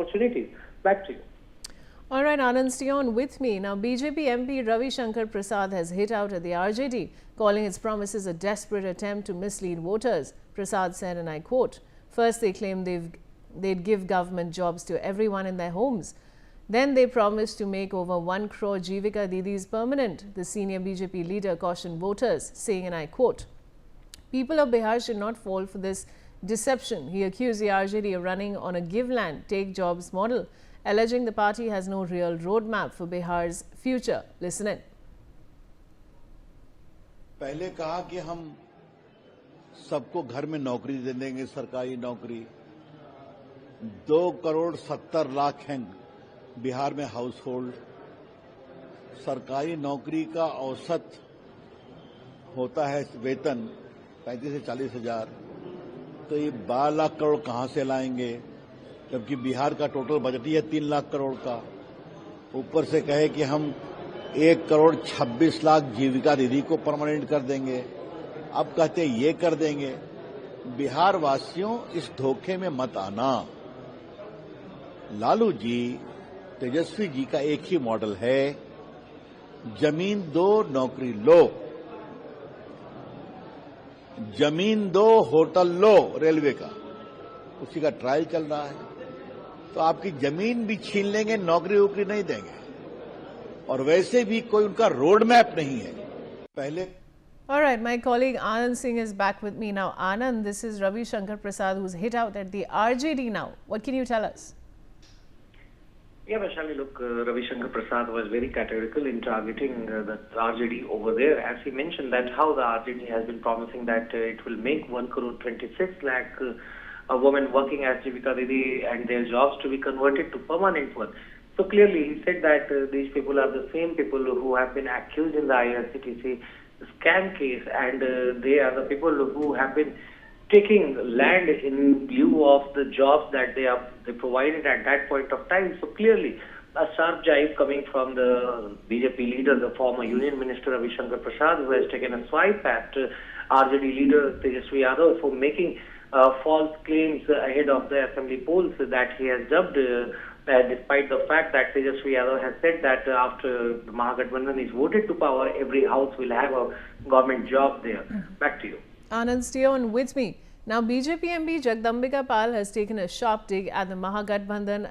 opportunities. Back to you. All right, Anand, stay on with me. Now, BJP MP Ravi Shankar Prasad has hit out at the RJD, calling its promises a desperate attempt to mislead voters. Prasad said, and I quote, "First they claimed they'd give government jobs to everyone in their homes. Then they promised to make over 1 crore Jivika Didis permanent." The senior BJP leader cautioned voters, saying, and I quote, "People of Bihar should not fall for this deception." He accused the RJD of running on a give land, take jobs model, alleging the party has no real roadmap for Bihar's future. Listen in. पहले कहा कि हम सबको घर में नौकरी दे देंगे, सरकारी नौकरी। 2,70,00,000 हैं बिहार में हाउस होल्ड। सरकारी नौकरी का औसत होता है वेतन 35 से 40 हजार, तो ये 12 लाख करोड़ कहां से लाएंगे, जबकि बिहार का टोटल बजट ही है 3 लाख करोड़ का। ऊपर से कहे कि हम 1,26,00,000 जीविका दीदी को परमानेंट कर देंगे, अब कहते ये कर देंगे। बिहार वासियों, इस धोखे में मत आना। लालू जी, तेजस्वी जी का एक ही मॉडल है, जमीन दो नौकरी लो, जमीन दो होटल लो, रेलवे का उसी का ट्रायल चल रहा है। तो आपकी जमीन भी छीन लेंगे, नौकरी वोकरी नहीं देंगे, और वैसे भी कोई उनका रोड मैप नहीं है। पहले All right, my colleague Anand Singh is back with me now. Anand, this is Ravi Shankar Prasad who's hit out at the RJD now. What can you tell us? Yeah, Vaishali, look, Ravi Shankar Prasad was very categorical in targeting the RJD over there. As he mentioned that how the RJD has been promising that it will make 1 crore 26 lakh women working as Jivika Didi and their jobs to be converted to permanent work. So clearly he said that these people are the same people who have been accused in the IRCTC scam case, and they are the people who have been taking land in lieu of the jobs that they provided at that point of time. So clearly a sharp jibe coming from the BJP leader, the former Union Minister Ravi Shankar Prasad, who has taken a swipe at RJD leader Tejasvi Yadav for making false claims ahead of the assembly polls that he has dubbed, despite the fact that Tejasvi Yadav has said that after Mahagathbandhan is voted to power, every house will have a government job there. Back to you. Anand, stay on with me. Now, BJP MP Jagdambika Pal has taken a sharp dig at the Mahagathbandhan